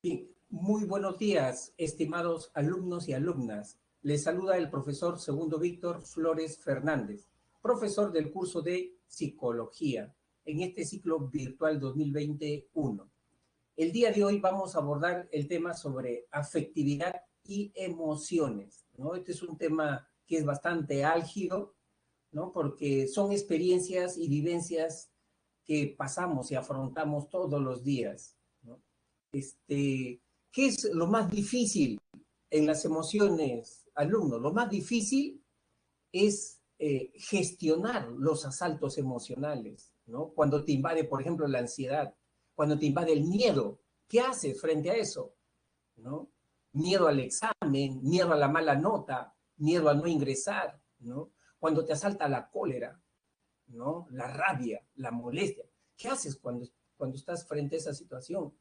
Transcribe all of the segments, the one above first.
Bien, muy buenos días, estimados alumnos y alumnas. Les saluda el profesor segundo Víctor Flores Fernández, profesor del curso de Psicología en este ciclo virtual 2021. El día de hoy vamos a abordar el tema sobre afectividad y emociones, ¿no? Este es un tema que es bastante álgido, ¿no? Porque son experiencias y vivencias que pasamos y afrontamos todos los días, ¿no? ¿Qué es lo más difícil en las emociones, alumnos? Lo más difícil es gestionar los asaltos emocionales, ¿no? Cuando te invade, por ejemplo, la ansiedad, cuando te invade el miedo, ¿qué haces frente a eso? ¿No? Miedo al examen, miedo a la mala nota, miedo a no ingresar, ¿no? Cuando te asalta la cólera, ¿no? La rabia, la molestia. ¿Qué haces cuando estás frente a esa situación?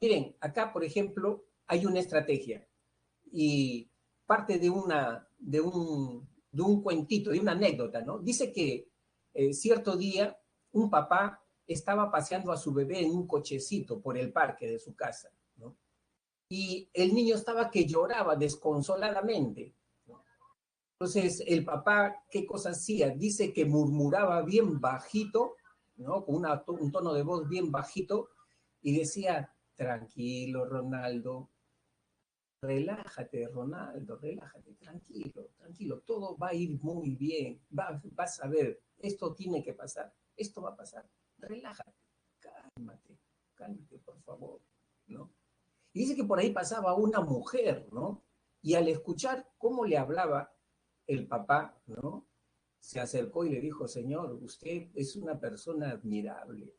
Miren, acá, por ejemplo, hay una estrategia y parte de un cuentito, de una anécdota, ¿no? Dice que cierto día un papá estaba paseando a su bebé en un cochecito por el parque de su casa, ¿no? Y el niño estaba que lloraba desconsoladamente, ¿no? Entonces, el papá, ¿qué cosa hacía? Dice que murmuraba bien bajito, ¿no? Con un tono de voz bien bajito, y decía, tranquilo, Ronaldo, relájate, Ronaldo, relájate, tranquilo, tranquilo, todo va a ir muy bien, vas a ver, esto tiene que pasar, esto va a pasar, relájate, cálmate, cálmate, por favor, ¿no? Y dice que por ahí pasaba una mujer, ¿no? Y al escuchar cómo le hablaba el papá, ¿no? Se acercó y le dijo, señor, usted es una persona admirable.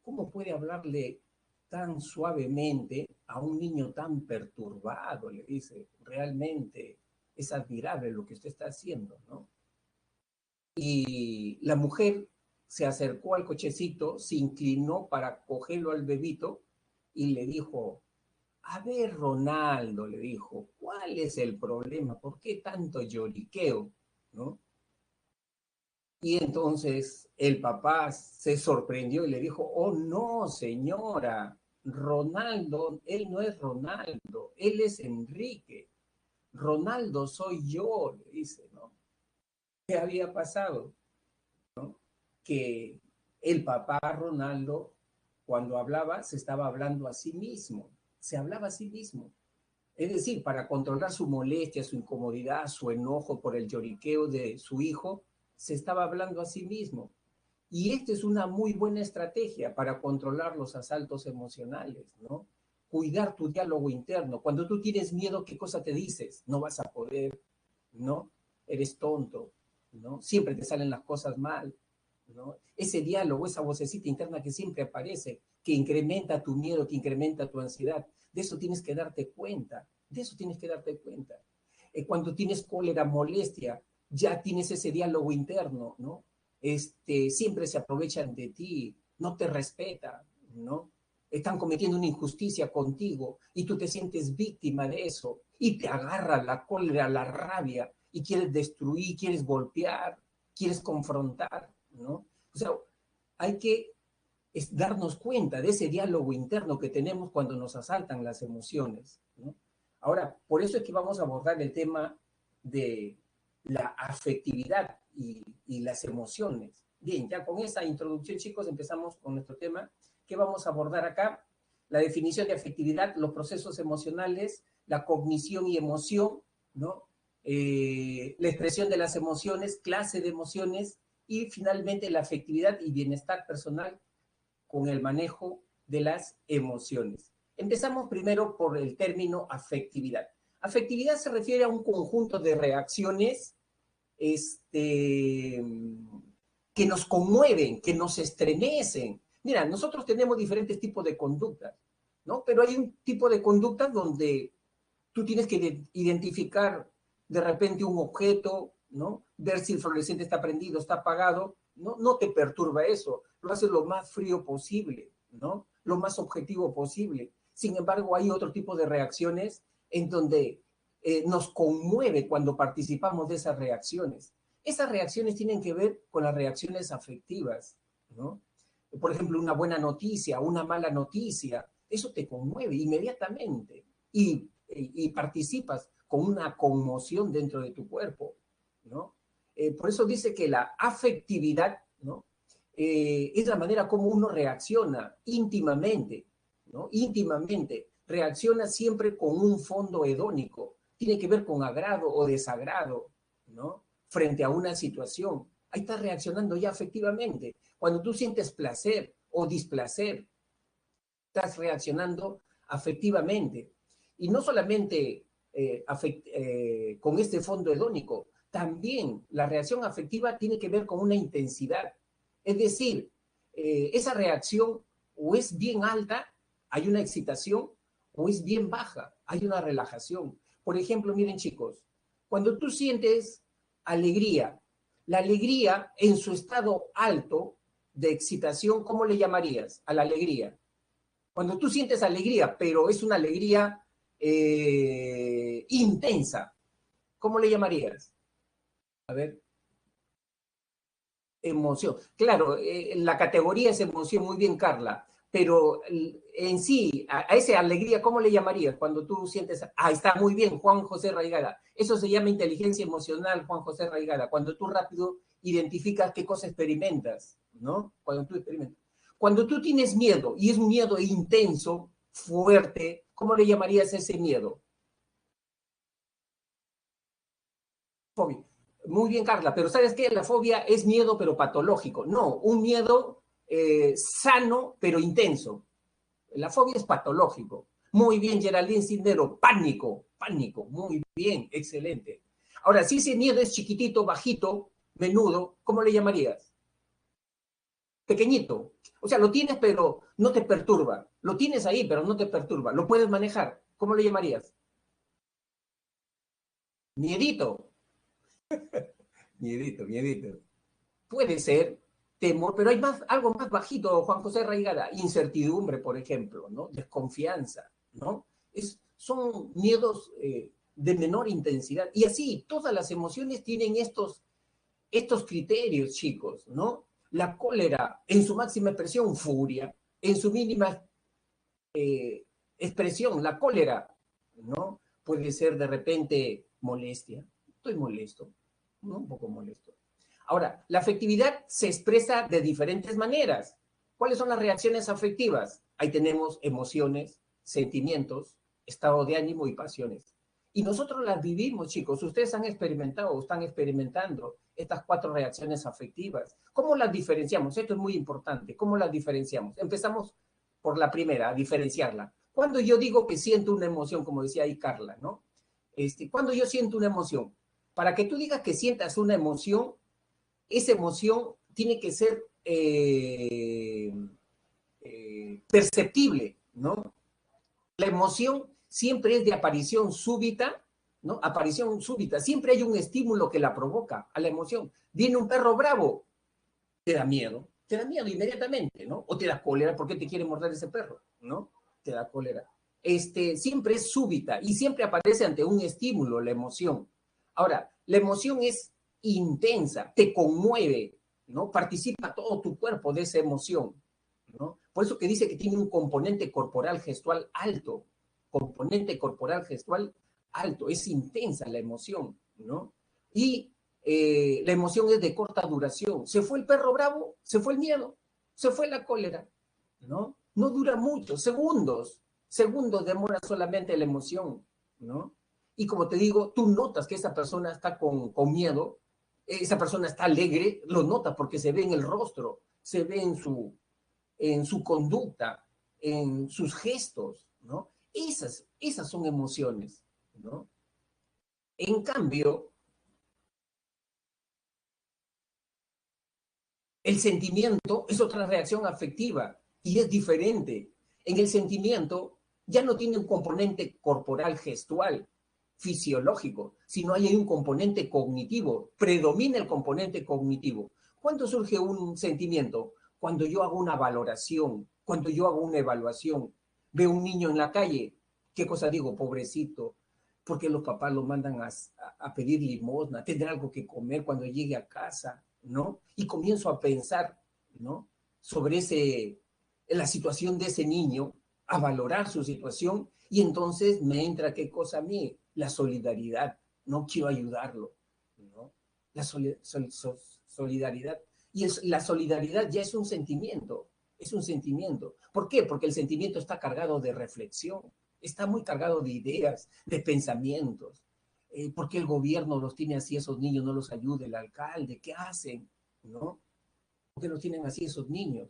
¿Cómo puede hablarle tan suavemente a un niño tan perturbado? Le dice, realmente es admirable lo que usted está haciendo, ¿no? Y la mujer se acercó al cochecito, se inclinó para cogerlo al bebito y le dijo, a ver, Ronaldo, le dijo, ¿cuál es el problema? ¿Por qué tanto lloriqueo? ¿No? Y entonces el papá se sorprendió y le dijo, oh no, señora, Ronaldo, él no es Ronaldo, él es Enrique. Ronaldo soy yo, le dice, ¿no? ¿Qué había pasado? Que el papá Ronaldo, cuando hablaba, se estaba hablando a sí mismo, se hablaba a sí mismo. Es decir, para controlar su molestia, su incomodidad, su enojo por el lloriqueo de su hijo, se estaba hablando a sí mismo. Y esta es una muy buena estrategia para controlar los asaltos emocionales, ¿no? Cuidar tu diálogo interno. Cuando tú tienes miedo, ¿qué cosa te dices? No vas a poder, ¿no? Eres tonto, ¿no? Siempre te salen las cosas mal, ¿no? Ese diálogo, esa vocecita interna que siempre aparece, que incrementa tu miedo, que incrementa tu ansiedad, de eso tienes que darte cuenta, de eso tienes que darte cuenta. Cuando tienes cólera, molestia, ya tienes ese diálogo interno, ¿no? Siempre se aprovechan de ti, no te respetan, ¿no? Están cometiendo una injusticia contigo y tú te sientes víctima de eso y te agarra la cólera, la rabia y quieres destruir, quieres golpear, quieres confrontar, ¿no? O sea, hay que darnos cuenta de ese diálogo interno que tenemos cuando nos asaltan las emociones, ¿no? Ahora, por eso es que vamos a abordar el tema de la afectividad y las emociones. Bien, ya con esa introducción, chicos, empezamos con nuestro tema. ¿Qué vamos a abordar acá? La definición de afectividad, los procesos emocionales, la cognición y emoción, ¿no? La expresión de las emociones, clase de emociones y finalmente la afectividad y bienestar personal con el manejo de las emociones. Empezamos primero por el término afectividad. Afectividad se refiere a un conjunto de reacciones este, que nos conmueven, que nos estremecen. Mira, nosotros tenemos diferentes tipos de conductas, ¿no? Pero hay un tipo de conductas donde tú tienes que identificar de repente un objeto, ¿no? Ver si el fluorescente está prendido, está apagado, no te perturba eso, lo haces lo más frío posible, ¿no? Lo más objetivo posible. Sin embargo, hay otro tipo de reacciones en donde nos conmueve cuando participamos de esas reacciones. Esas reacciones tienen que ver con las reacciones afectivas, ¿no? Por ejemplo, una buena noticia, una mala noticia, eso te conmueve inmediatamente y participas con una conmoción dentro de tu cuerpo, ¿no? Por eso dice que la afectividad, ¿no? Es la manera como uno reacciona íntimamente, ¿no? Íntimamente. Reacciona siempre con un fondo hedónico. Tiene que ver con agrado o desagrado, ¿no? Frente a una situación. Ahí estás reaccionando ya afectivamente. Cuando tú sientes placer o displacer, estás reaccionando afectivamente. Y no solamente con este fondo hedónico, también la reacción afectiva tiene que ver con una intensidad. Es decir, esa reacción o es bien alta, hay una excitación, o es bien baja, hay una relajación. Por ejemplo, miren chicos, cuando tú sientes alegría, la alegría en su estado alto de excitación, ¿cómo le llamarías a la alegría? Cuando tú sientes alegría, pero es una alegría intensa, ¿cómo le llamarías? A ver, emoción. Claro, la categoría es emoción, muy bien, Carla, pero en sí, a esa alegría, ¿cómo le llamarías cuando tú sientes? Ah, está muy bien, Juan José Raigada. Eso se llama inteligencia emocional, Juan José Raigada, cuando tú rápido identificas qué cosa experimentas, ¿no? Cuando tú experimentas. Cuando tú tienes miedo, y es un miedo intenso, fuerte, ¿cómo le llamarías ese miedo? Fobia. Muy bien, Carla, pero ¿sabes qué? La fobia es miedo, pero patológico. No, un miedo sano, pero intenso. La fobia es patológico. Muy bien, Geraldine Cisnero, pánico, pánico, muy bien, excelente. Ahora, si ese miedo es chiquitito, bajito, menudo, ¿cómo le llamarías? Pequeñito. O sea, lo tienes, pero no te perturba. Lo tienes ahí, pero no te perturba. Lo puedes manejar. ¿Cómo le llamarías? Miedito. Miedito, miedito. Puede ser temor, pero hay más, algo más bajito, Juan José Raigada, incertidumbre, por ejemplo, ¿no? Desconfianza, ¿no? Son miedos de menor intensidad. Y así, todas las emociones tienen estos criterios, chicos, ¿no? La cólera, en su máxima expresión, furia, en su mínima eh, expresión, la cólera, ¿no? Puede ser de repente molestia, estoy molesto, ¿no? Un poco molesto. Ahora, la afectividad se expresa de diferentes maneras. ¿Cuáles son las reacciones afectivas? Ahí tenemos emociones, sentimientos, estado de ánimo y pasiones. Y nosotros las vivimos, chicos. Ustedes han experimentado o están experimentando estas 4 reacciones afectivas. ¿Cómo las diferenciamos? Esto es muy importante. ¿Cómo las diferenciamos? Empezamos por la primera, a diferenciarla. Cuando yo digo que siento una emoción, como decía ahí Carla, ¿no? Cuando yo siento una emoción, para que tú digas que sientas una emoción, esa emoción tiene que ser perceptible, ¿no? La emoción siempre es de aparición súbita, ¿no? Aparición súbita. Siempre hay un estímulo que la provoca a la emoción. Viene un perro bravo, te da miedo inmediatamente, ¿no? O te da cólera porque te quiere morder ese perro, ¿no? Te da cólera. Siempre es súbita y siempre aparece ante un estímulo la emoción. Ahora, la emoción es intensa, te conmueve, ¿no? Participa todo tu cuerpo de esa emoción, ¿no? Por eso que dice que tiene un componente corporal gestual alto, componente corporal gestual alto, es intensa la emoción, ¿no? Y la emoción es de corta duración. Se fue el perro bravo, se fue el miedo, se fue la cólera, ¿no? No dura mucho, segundos, segundos demora solamente la emoción, ¿no? Y como te digo, tú notas que esa persona está con miedo, esa persona está alegre, lo notas porque se ve en el rostro, se ve en su conducta, en sus gestos, ¿no? Esas son emociones, ¿no? En cambio, el sentimiento es otra reacción afectiva y es diferente. En el sentimiento ya no tiene un componente corporal gestual, fisiológico, sino hay un componente cognitivo, predomina el componente cognitivo. ¿Cuándo surge un sentimiento? Cuando yo hago una valoración, cuando yo hago una evaluación, veo un niño en la calle, ¿qué cosa digo? Pobrecito, porque los papás lo mandan a pedir limosna, tendrá algo que comer cuando llegue a casa, ¿no? Y comienzo a pensar, ¿no? Sobre la situación de ese niño a valorar su situación, y entonces me entra, ¿qué cosa a mí? La solidaridad. No quiero ayudarlo, ¿no? La solidaridad. Y la solidaridad ya es un sentimiento, es un sentimiento. ¿Por qué? Porque el sentimiento está cargado de reflexión, está muy cargado de ideas, de pensamientos. ¿Por qué el gobierno los tiene así, esos niños no los ayuda, el alcalde? ¿Qué hacen? ¿No? ¿Por qué los tienen así esos niños?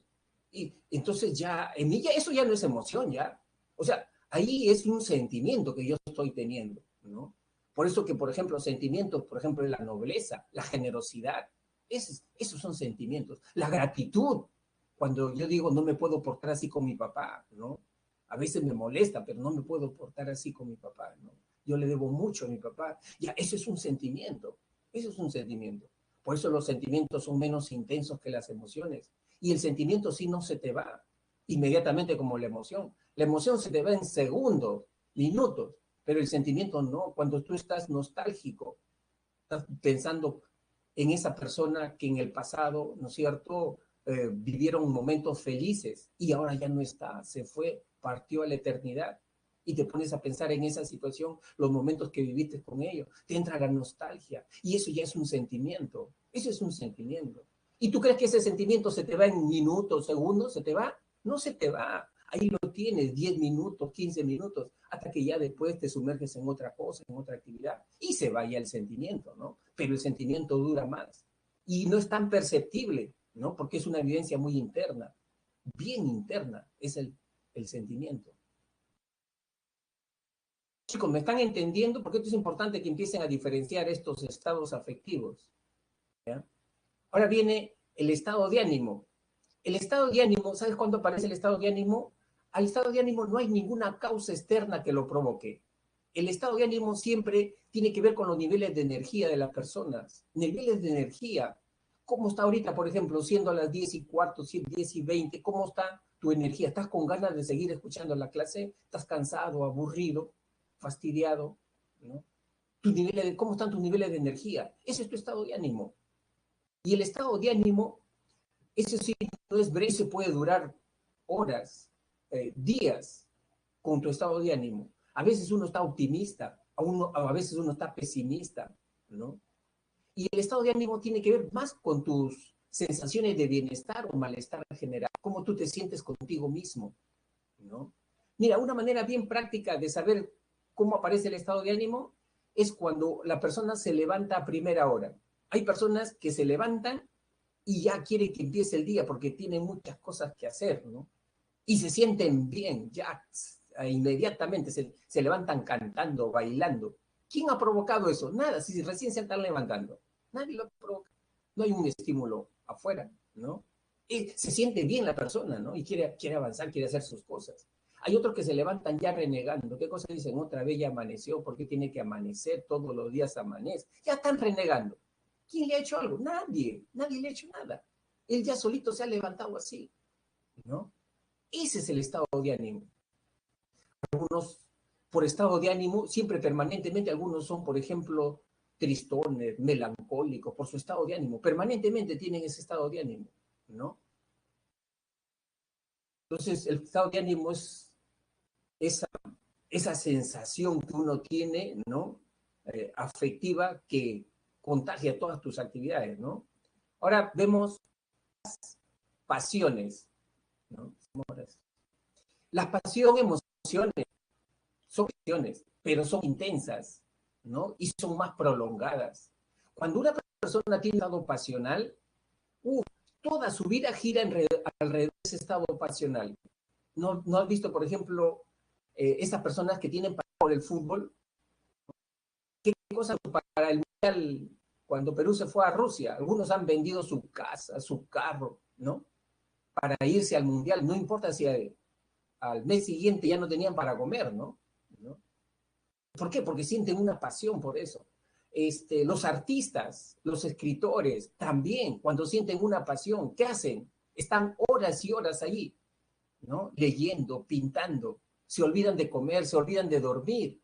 Y entonces ya, en mí ya, eso ya no es emoción, ya. O sea, ahí es un sentimiento que yo estoy teniendo, ¿no? Por eso que, por ejemplo, sentimientos, por ejemplo, la nobleza, la generosidad, esos son sentimientos. La gratitud, cuando yo digo no me puedo portar así con mi papá, ¿no? A veces me molesta, pero no me puedo portar así con mi papá, ¿no? Yo le debo mucho a mi papá. Ya, eso es un sentimiento, eso es un sentimiento. Por eso los sentimientos son menos intensos que las emociones. Y el sentimiento sí no se te va inmediatamente como la emoción. La emoción se te va en segundos, minutos, pero el sentimiento no. Cuando tú estás nostálgico, estás pensando en esa persona que en el pasado, ¿no es cierto?, vivieron momentos felices y ahora ya no está, se fue, partió a la eternidad. Y te pones a pensar en esa situación, los momentos que viviste con ellos, te entra la nostalgia y eso ya es un sentimiento, eso es un sentimiento. ¿Y tú crees que ese sentimiento se te va en minutos, segundos, se te va? No se te va, ahí lo tienes, 10 minutos, 15 minutos, hasta que ya después te sumerges en otra cosa, en otra actividad, y se vaya el sentimiento, ¿no? Pero el sentimiento dura más y no es tan perceptible, ¿no? Porque es una vivencia muy interna, bien interna, es el sentimiento. Chicos, ¿me están entendiendo? Porque esto es importante que empiecen a diferenciar estos estados afectivos, ¿ya? Ahora viene el estado de ánimo. El estado de ánimo, ¿sabes cuándo aparece el estado de ánimo? Al estado de ánimo no hay ninguna causa externa que lo provoque. El estado de ánimo siempre tiene que ver con los niveles de energía de las personas. Niveles de energía. ¿Cómo está ahorita, por ejemplo, siendo a las 10:15, 10:20? ¿Cómo está tu energía? ¿Estás con ganas de seguir escuchando la clase? ¿Estás cansado, aburrido, fastidiado? ¿No? ¿Cómo están tus niveles de energía? Ese es tu estado de ánimo. Y el estado de ánimo, ese sí, no es breve, se puede durar horas, días con tu estado de ánimo. A veces uno está optimista, a veces uno está pesimista, ¿no? Y el estado de ánimo tiene que ver más con tus sensaciones de bienestar o malestar general, cómo tú te sientes contigo mismo, ¿no? Mira, una manera bien práctica de saber cómo aparece el estado de ánimo es cuando la persona se levanta a primera hora. Hay personas que se levantan y ya quieren que empiece el día porque tienen muchas cosas que hacer, ¿no? Y se sienten bien, ya inmediatamente se levantan cantando, bailando. ¿Quién ha provocado eso? Nada, si recién se están levantando. Nadie lo provoca. No hay un estímulo afuera, ¿no? Y se siente bien la persona, ¿no? Y quiere avanzar, quiere hacer sus cosas. Hay otros que se levantan ya renegando. ¿Qué cosa dicen? Otra vez ya amaneció. ¿Por qué tiene que amanecer? Todos los días amanece. Ya están renegando. ¿Quién le ha hecho algo? Nadie. Nadie le ha hecho nada. Él ya solito se ha levantado así, ¿no? Ese es el estado de ánimo. Algunos, por estado de ánimo, siempre permanentemente, algunos son, por ejemplo, tristones, melancólicos, por su estado de ánimo. Permanentemente tienen ese estado de ánimo, ¿no? Entonces, el estado de ánimo es esa, esa sensación que uno tiene, ¿no? Afectiva que contagia todas tus actividades, ¿no? Ahora vemos pasiones, ¿no? Las pasiones, emociones, son emociones, pero son intensas, ¿no? Y son más prolongadas. Cuando una persona tiene un estado pasional, toda su vida gira alrededor de ese estado pasional. ¿No has visto, por ejemplo, esas personas que tienen pasión por el fútbol? ¿Qué cosa para el Mundial cuando Perú se fue a Rusia? Algunos han vendido su casa, su carro, ¿no? Para irse al Mundial. No importa si al mes siguiente ya no tenían para comer, ¿no? ¿No? ¿Por qué? Porque sienten una pasión por eso. Los artistas, los escritores, también, cuando sienten una pasión, ¿qué hacen? Están horas y horas allí, ¿no? Leyendo, pintando, se olvidan de comer, se olvidan de dormir.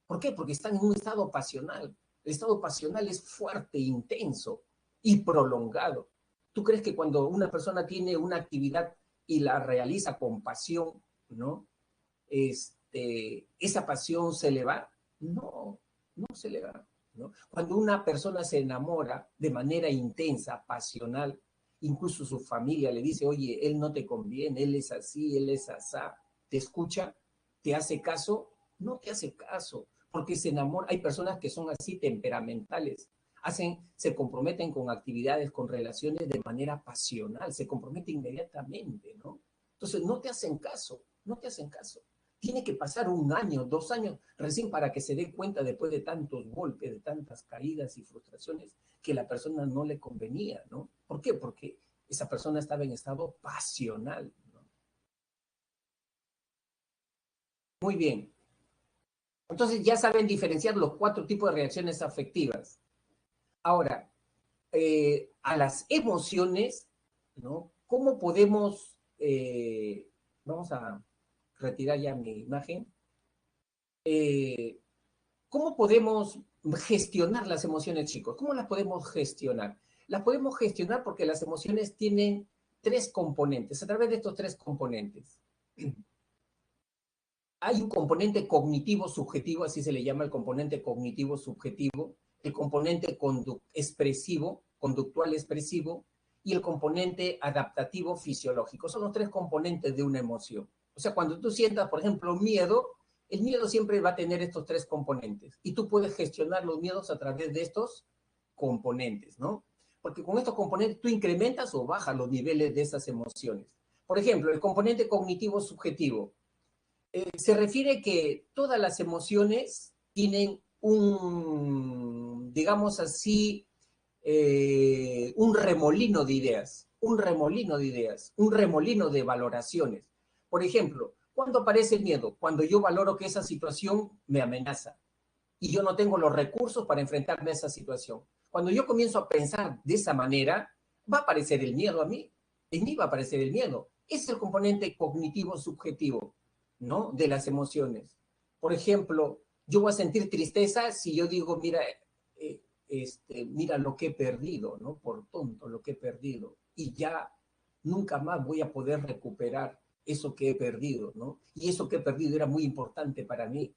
¿Por qué? Porque están en un estado pasional. El estado pasional es fuerte, intenso y prolongado. ¿Tú crees que cuando una persona tiene una actividad y la realiza con pasión, ¿no? esa pasión se le va. No, no se le va, ¿no? Cuando una persona se enamora de manera intensa, pasional, incluso su familia le dice, oye, él no te conviene, él es así, él es asá, ¿te escucha? ¿Te hace caso? No te hace caso, porque se enamora. Hay personas que son así temperamentales, se comprometen con actividades, con relaciones de manera pasional, se comprometen inmediatamente, ¿no? Entonces no te hacen caso, no te hacen caso. Tiene que pasar 1 año, 2 años, recién para que se dé cuenta después de tantos golpes, de tantas caídas y frustraciones, que la persona no le convenía, ¿no? ¿Por qué? Porque esa persona estaba en estado pasional, ¿no? Muy bien. Entonces ya saben diferenciar los 4 tipos de reacciones afectivas. Ahora, a las emociones, ¿no? ¿Cómo podemos, vamos a retirar ya mi imagen, eh, ¿cómo podemos gestionar las emociones, chicos? ¿Cómo las podemos gestionar? Las podemos gestionar porque las emociones tienen 3 componentes, a través de estos 3 componentes. Hay un componente cognitivo subjetivo, así se le llama el componente cognitivo subjetivo, el componente expresivo, conductual expresivo, y el componente adaptativo fisiológico. Son los 3 componentes de una emoción. O sea, cuando tú sientas, por ejemplo, miedo, el miedo siempre va a tener estos 3 componentes. Y tú puedes gestionar los miedos a través de estos componentes, ¿no? Porque con estos componentes tú incrementas o bajas los niveles de esas emociones. Por ejemplo, el componente cognitivo subjetivo se refiere que todas las emociones tienen un, digamos así, un remolino de ideas, un remolino de ideas, un remolino de valoraciones. Por ejemplo, ¿cuándo aparece el miedo? Cuando yo valoro que esa situación me amenaza y yo no tengo los recursos para enfrentarme a esa situación. Cuando yo comienzo a pensar de esa manera, va a aparecer el miedo a mí. En mí va a aparecer el miedo. Es el componente cognitivo subjetivo, ¿no? De las emociones. Por ejemplo, yo voy a sentir tristeza si yo digo, mira, mira lo que he perdido, ¿no? Por tonto, lo que he perdido. Y ya nunca más voy a poder recuperar eso que he perdido, ¿no? Y eso que he perdido era muy importante para mí.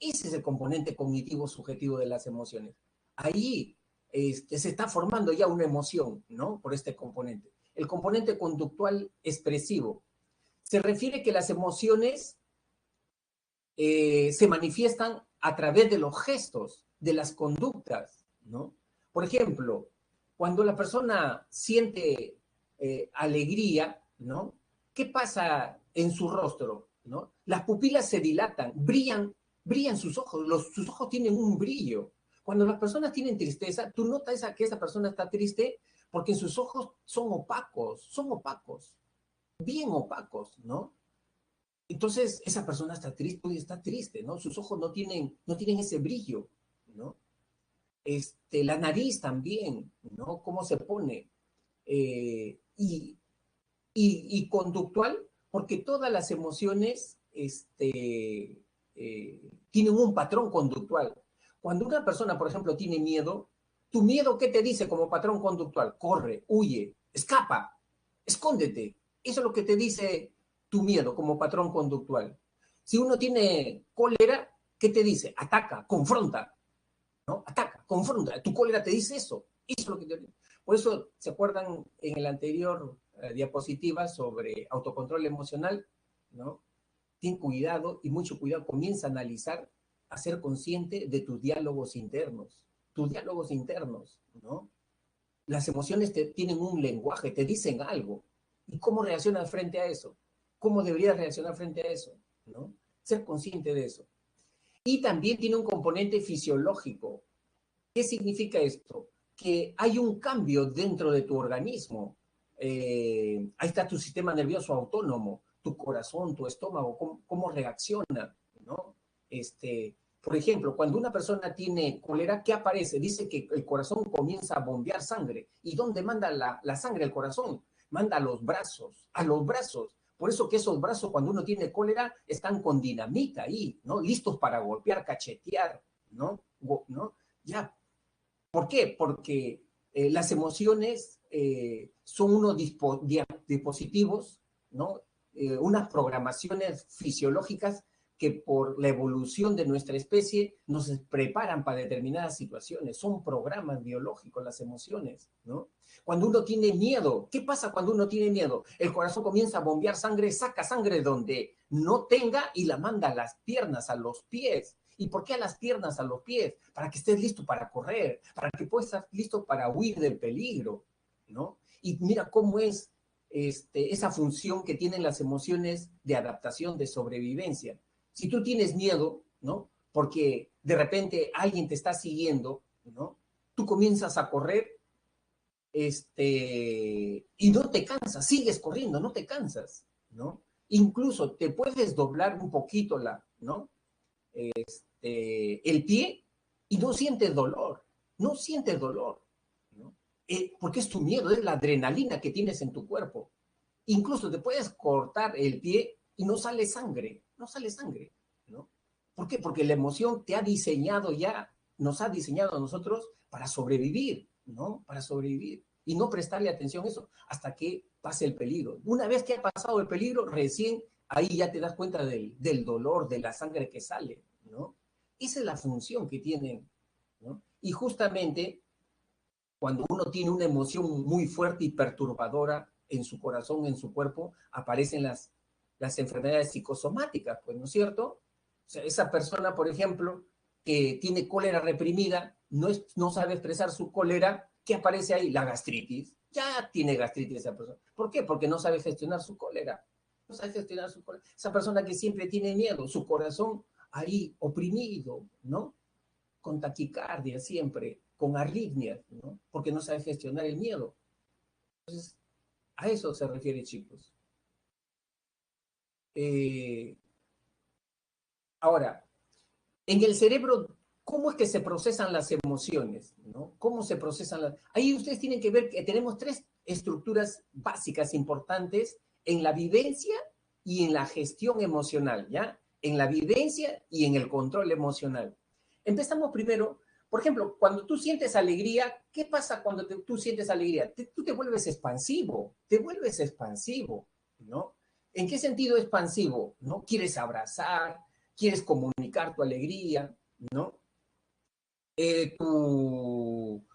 Ese es el componente cognitivo subjetivo de las emociones. Ahí se está formando ya una emoción, ¿no? Por este componente. El componente conductual expresivo. Se refiere que las emociones se manifiestan a través de los gestos, de las conductas, ¿no? Por ejemplo, cuando la persona siente alegría, ¿no? ¿Qué pasa en su rostro, ¿no? Las pupilas se dilatan, brillan sus ojos, sus ojos tienen un brillo. Cuando las personas tienen tristeza, tú notas que esa persona está triste porque sus ojos son opacos, bien opacos, ¿no? Entonces, esa persona está triste, ¿no? Sus ojos no tienen ese brillo, ¿no? La nariz también, ¿no? ¿Cómo se pone? Y conductual, porque todas las emociones tienen un patrón conductual. Cuando una persona, por ejemplo, tiene miedo, ¿tu miedo qué te dice como patrón conductual? Corre, huye, escapa, escóndete. Eso es lo que te dice tu miedo como patrón conductual. Si uno tiene cólera, ¿qué te dice? Ataca, confronta, ¿no? Ataca, confronta. Tu cólera te dice eso. Eso es lo que te dice. Por eso, ¿se acuerdan en el anterior diapositiva sobre autocontrol emocional? ¿No? Ten cuidado y mucho cuidado. Comienza a analizar, a ser consciente de tus diálogos internos, ¿no? Las emociones tienen un lenguaje, te dicen algo. ¿Y cómo reaccionas frente a eso? ¿Cómo deberías reaccionar frente a eso? ¿No? Ser consciente de eso. Y también tiene un componente fisiológico. ¿Qué significa esto? Que hay un cambio dentro de tu organismo. Ahí está tu sistema nervioso autónomo, tu corazón, tu estómago, cómo reacciona, ¿no? Por ejemplo, cuando una persona tiene cólera, ¿qué aparece? Dice que el corazón comienza a bombear sangre. ¿Y dónde manda la sangre el corazón? Manda a los brazos, a los brazos. Por eso que esos brazos, cuando uno tiene cólera, están con dinamita ahí, ¿no? Listos para golpear, cachetear, ¿no? ¿No? Ya. ¿Por qué? Porque las emociones son unos dispositivos, ¿no? Unas programaciones fisiológicas que por la evolución de nuestra especie nos preparan para determinadas situaciones. Son programas biológicos las emociones, ¿no? Cuando uno tiene miedo, ¿qué pasa cuando uno tiene miedo? El corazón comienza a bombear sangre, saca sangre donde no tenga y la manda a las piernas, a los pies. ¿Y por qué a las piernas, a los pies? Para que estés listo para correr, para que puedas estar listo para huir del peligro, ¿no? Y mira cómo es esa función que tienen las emociones de adaptación, de sobrevivencia. Si tú tienes miedo, ¿no? Porque de repente alguien te está siguiendo, ¿no? Tú comienzas a correr y no te cansas, sigues corriendo, no te cansas, ¿no? Incluso te puedes doblar un poquito ¿no? El pie y no sientes dolor, no sientes dolor, ¿no? Porque es tu miedo, es la adrenalina que tienes en tu cuerpo. Incluso te puedes cortar el pie y no sale sangre, no sale sangre, ¿no? ¿Por qué? Porque la emoción te ha diseñado ya, nos ha diseñado a nosotros para sobrevivir, ¿no? Para sobrevivir y no prestarle atención a eso hasta que pase el peligro. Una vez que ha pasado el peligro, recién ahí ya te das cuenta del dolor, de la sangre que sale, ¿no? Esa es la función que tienen, ¿no? Y justamente cuando uno tiene una emoción muy fuerte y perturbadora en su corazón, en su cuerpo, aparecen las enfermedades psicosomáticas, pues, ¿no es cierto? O sea, esa persona, por ejemplo, que tiene cólera reprimida, no sabe expresar su cólera, ¿qué aparece ahí? La gastritis. Ya tiene gastritis esa persona. ¿Por qué? Porque no sabe gestionar su cólera. No sabe gestionar su cólera. Esa persona que siempre tiene miedo, su corazón ahí oprimido, ¿no? Con taquicardia siempre, con arritmias, ¿no? Porque no sabe gestionar el miedo. Entonces, a eso se refiere, chicos. Eh, Ahora, en el cerebro, ¿cómo es que se procesan las emociones? ¿No? ¿Cómo se procesan las...? Ahí ustedes tienen que ver que tenemos tres estructuras básicas importantes en la vivencia y en la gestión emocional, ¿ya? En la vivencia y en el control emocional. Empezamos primero, por ejemplo, cuando tú sientes alegría, ¿qué pasa cuando tú sientes alegría? Tú te vuelves expansivo, ¿no? ¿En qué sentido expansivo? ¿No? Quieres abrazar, quieres comunicar tu alegría, ¿no?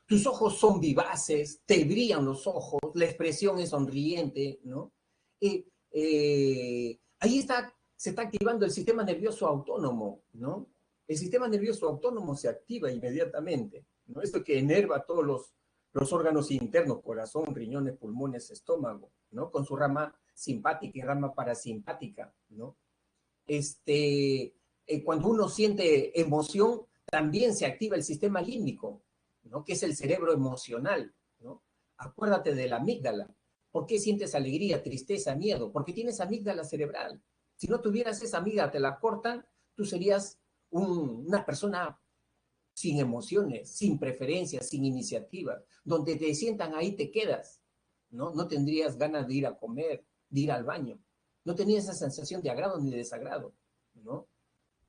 Tus ojos son vivaces, te brillan los ojos, la expresión es sonriente, ¿no? Ahí se está activando el sistema nervioso autónomo, ¿no? El sistema nervioso autónomo se activa inmediatamente, ¿no? Esto que enerva todos los órganos internos, corazón, riñones, pulmones, estómago, ¿no? Con su rama simpática y rama parasimpática, ¿no? Cuando uno siente emoción, también se activa el sistema límbico, ¿no? Que es el cerebro emocional, ¿no? Acuérdate de la amígdala. ¿Por qué sientes alegría, tristeza, miedo? Porque tienes amígdala cerebral. Si no tuvieras esa amígdala, te la cortan, tú serías una persona sin emociones, sin preferencias, sin iniciativa. Donde te sientan ahí te quedas, ¿no? No tendrías ganas de ir a comer, de ir al baño. No tenías esa sensación de agrado ni de desagrado, ¿no?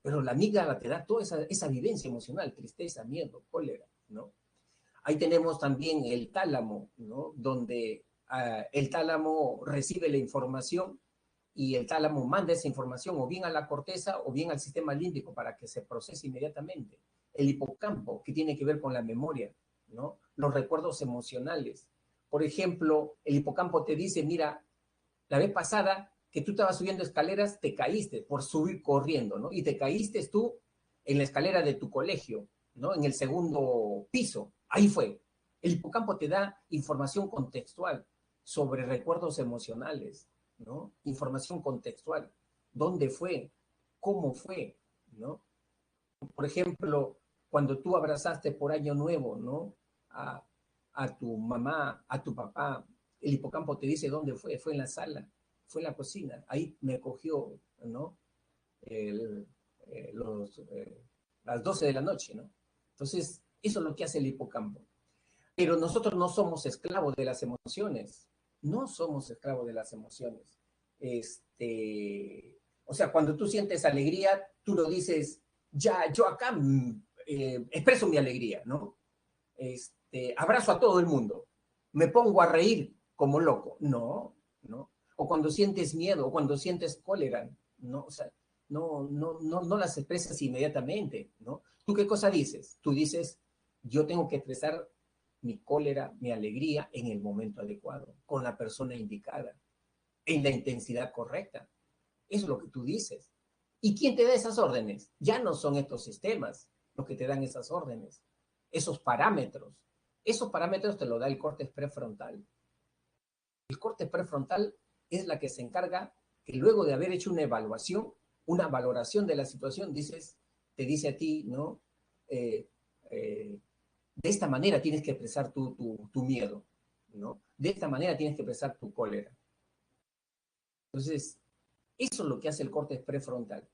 Pero la amígdala te da toda esa vivencia emocional, tristeza, miedo, cólera, ¿no? Ahí tenemos también el tálamo, ¿no? Donde el tálamo recibe la información y el tálamo manda esa información o bien a la corteza o bien al sistema límbico para que se procese inmediatamente. El hipocampo, que tiene que ver con la memoria, ¿no? Los recuerdos emocionales. Por ejemplo, el hipocampo te dice, mira, la vez pasada que tú estabas subiendo escaleras, te caíste por subir corriendo, ¿no? Y te caíste tú en la escalera de tu colegio, ¿no? En el segundo piso. Ahí fue. El hipocampo te da información contextual sobre recuerdos emocionales, ¿no? Información contextual. ¿Dónde fue? ¿Cómo fue? ¿No? Por ejemplo, cuando tú abrazaste por Año Nuevo, ¿no? A tu mamá, a tu papá, el hipocampo te dice dónde fue, fue en la sala, fue en la cocina, ahí me cogió, ¿no? El, los, las 12 de la noche, ¿no? Entonces, eso es lo que hace el hipocampo. Pero nosotros no somos esclavos de las emociones, no somos esclavos de las emociones. O sea, cuando tú sientes alegría, tú lo dices, ya, yo acá expreso mi alegría, ¿no? Abrazo a todo el mundo, me pongo a reír como loco. No, no. O cuando sientes miedo, o cuando sientes cólera, ¿no? O sea, no las expresas inmediatamente, ¿no? ¿Tú qué cosa dices? Tú dices, yo tengo que expresar mi cólera, mi alegría en el momento adecuado, con la persona indicada, en la intensidad correcta. Eso es lo que tú dices. ¿Y quién te da esas órdenes? Ya no son estos sistemas los que te dan esas órdenes, esos parámetros. Esos parámetros te lo da el córtex prefrontal. El córtex prefrontal es la que se encarga que luego de haber hecho una evaluación, una valoración de la situación, te dice a ti, ¿no? De esta manera tienes que expresar tu miedo, ¿no? De esta manera tienes que expresar tu cólera. Entonces, eso es lo que hace el córtex prefrontal.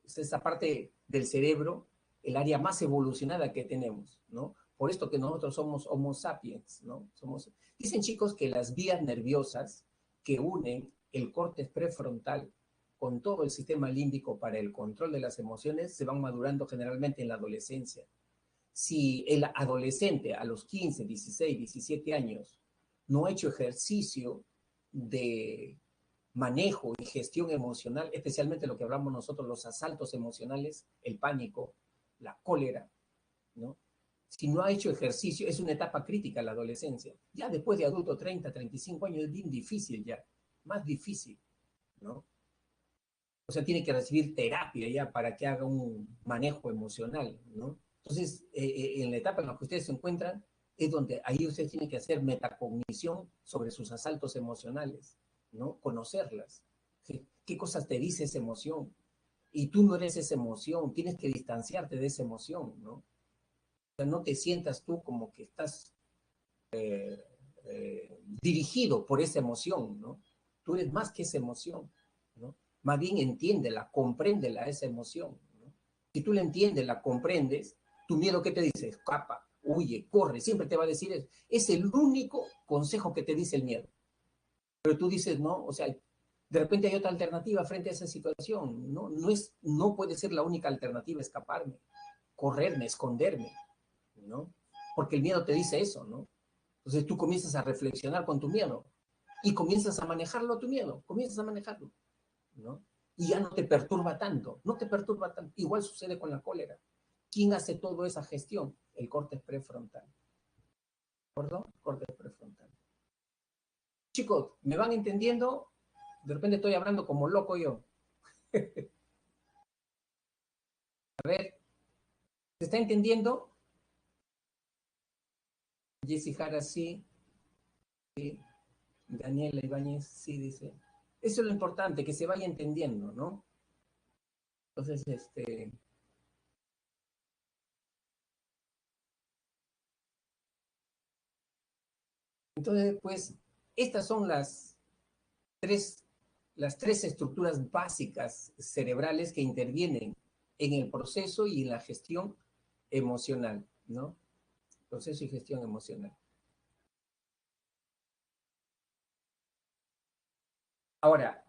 Es esa parte del cerebro, el área más evolucionada que tenemos, ¿no? Por esto que nosotros somos Homo sapiens, ¿no? Dicen chicos que las vías nerviosas que unen el córtex prefrontal con todo el sistema límbico para el control de las emociones se van madurando generalmente en la adolescencia. Si el adolescente a los 15, 16, 17 años no ha hecho ejercicio de manejo y gestión emocional, especialmente lo que hablamos nosotros, los asaltos emocionales, el pánico, la cólera, ¿no? Si no ha hecho ejercicio, es una etapa crítica la adolescencia. Ya después de adulto, 30, 35 años, es bien difícil ya, más difícil, ¿no? O sea, tiene que recibir terapia ya para que haga un manejo emocional, ¿no? Entonces, en la etapa en la que ustedes se encuentran, es donde ahí ustedes tienen que hacer metacognición sobre sus asaltos emocionales, ¿no? Conocerlas. ¿Qué cosas te dice esa emoción? Y tú no eres esa emoción, tienes que distanciarte de esa emoción, ¿no? O sea, no te sientas tú como que estás dirigido por esa emoción, ¿no? Tú eres más que esa emoción, ¿no? Más bien entiéndela, compréndela esa emoción, ¿no? Si tú la entiendes, la comprendes, tu miedo, ¿qué te dice? Escapa, huye, corre, siempre te va a decir eso. Es el único consejo que te dice el miedo. Pero tú dices, no, o sea, de repente hay otra alternativa frente a esa situación, ¿no? No puede ser la única alternativa escaparme, correrme, esconderme, ¿no? Porque el miedo te dice eso, ¿no? Entonces tú comienzas a reflexionar con tu miedo y comienzas a manejarlo tu miedo, comienzas a manejarlo, ¿no? Y ya no te perturba tanto, no te perturba tanto. Igual sucede con la cólera. ¿Quién hace toda esa gestión? El córtex prefrontal. ¿De acuerdo? Córtex prefrontal. Chicos, ¿me van entendiendo? De repente estoy hablando como loco yo. A ver, ¿se está entendiendo? Jessy Jara, sí. Sí. Daniela Ibáñez, sí, dice. Eso es lo importante, que se vaya entendiendo, ¿no? Entonces, pues, estas son tres, las tres estructuras básicas cerebrales que intervienen en el proceso y en la gestión emocional, ¿no? Proceso y gestión emocional. Ahora,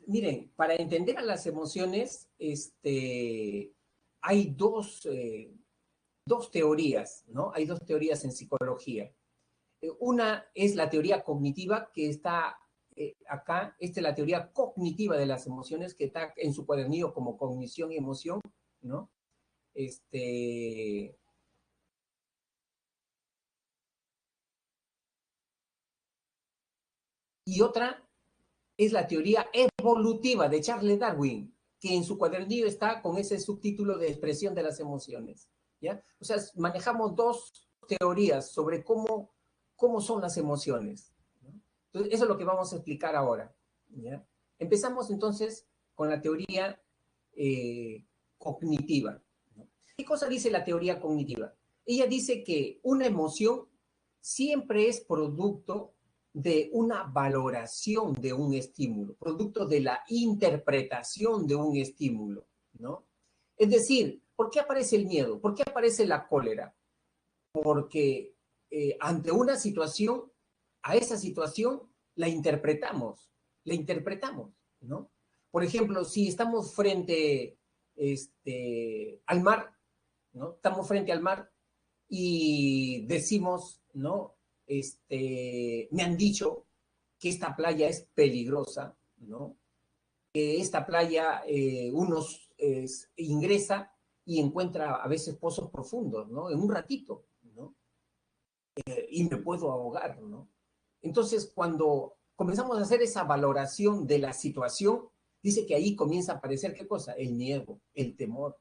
miren, para entender a las emociones, hay dos teorías, ¿no? Hay dos teorías en psicología. Una es la teoría cognitiva que está acá, esta es la teoría cognitiva de las emociones que está en su cuadernillo como cognición y emoción, ¿no? Este, y otra es la teoría evolutiva de Charles Darwin, que en su cuadernillo está con ese subtítulo de expresión de las emociones, ¿ya? O sea, manejamos dos teorías sobre cómo son las emociones, ¿no? Entonces, eso es lo que vamos a explicar ahora, ¿ya? Empezamos entonces con la teoría cognitiva, ¿no? ¿Qué cosa dice la teoría cognitiva? Ella dice que una emoción siempre es producto de una valoración de un estímulo, producto de la interpretación de un estímulo, ¿no? Es decir, ¿por qué aparece el miedo? ¿Por qué aparece la cólera? Porque ante una situación, a esa situación la interpretamos, ¿no? Por ejemplo, si estamos frente al mar, ¿no? Estamos frente al mar y decimos, ¿no? Me han dicho que esta playa es peligrosa, ¿no? Que esta playa, unos ingresa y encuentra a veces pozos profundos, ¿no? En un ratito, ¿no? Y me puedo ahogar, ¿no? Entonces, cuando comenzamos a hacer esa valoración de la situación, dice que ahí comienza a aparecer, ¿qué cosa? El miedo, el temor,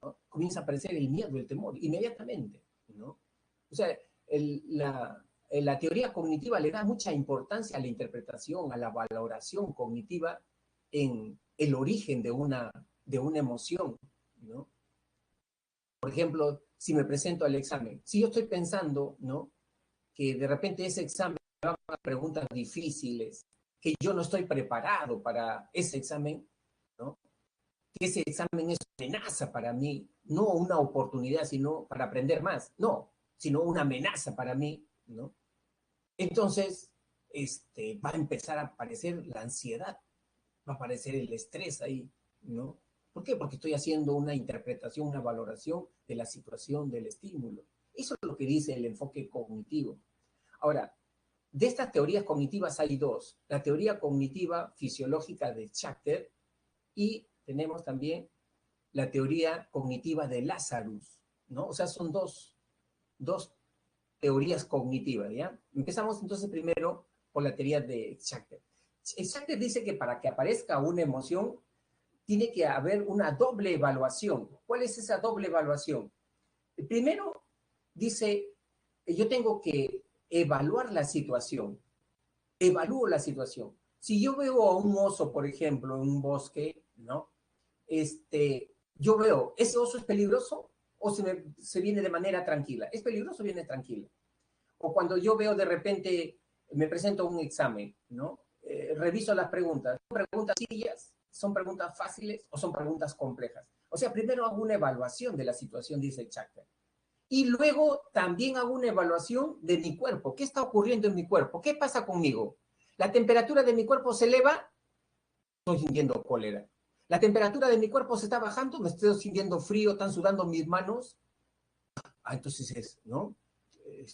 ¿no? Comienza a aparecer el miedo, el temor, inmediatamente, ¿no? O sea, la teoría cognitiva le da mucha importancia a la interpretación, a la valoración cognitiva en el origen de una emoción, ¿no? Por ejemplo, si me presento al examen, si yo estoy pensando, ¿no? Que de repente ese examen me va a dar preguntas difíciles, que yo no estoy preparado para ese examen, ¿no? Que ese examen es una amenaza para mí, no una oportunidad, sino para aprender más, no, sino una amenaza para mí, ¿no? Entonces, va a empezar a aparecer la ansiedad, va a aparecer el estrés ahí, ¿no? ¿Por qué? Porque estoy haciendo una interpretación, una valoración de la situación, del estímulo. Eso es lo que dice el enfoque cognitivo. Ahora, de estas teorías cognitivas hay dos. La teoría cognitiva fisiológica de Schachter y tenemos también la teoría cognitiva de Lazarus, ¿no? O sea, son dos teorías cognitivas, ¿ya? Empezamos entonces primero por la teoría de Schachter. Schachter dice que para que aparezca una emoción tiene que haber una doble evaluación. ¿Cuál es esa doble evaluación? Primero, dice, yo tengo que evaluar la situación. Evalúo la situación. Si yo veo a un oso, por ejemplo, en un bosque, ¿no? Yo veo, ¿ese oso es peligroso o se viene de manera tranquila? ¿Es peligroso o viene tranquila? O cuando yo veo de repente, me presento a un examen, ¿no? Reviso las preguntas. ¿Son preguntas sencillas? ¿Son preguntas fáciles o son preguntas complejas? O sea, primero hago una evaluación de la situación, dice Schachter. Y luego también hago una evaluación de mi cuerpo. ¿Qué está ocurriendo en mi cuerpo? ¿Qué pasa conmigo? ¿La temperatura de mi cuerpo se eleva? Estoy sintiendo cólera. ¿La temperatura de mi cuerpo se está bajando? ¿Me estoy sintiendo frío? ¿Están sudando mis manos? Entonces ¿no?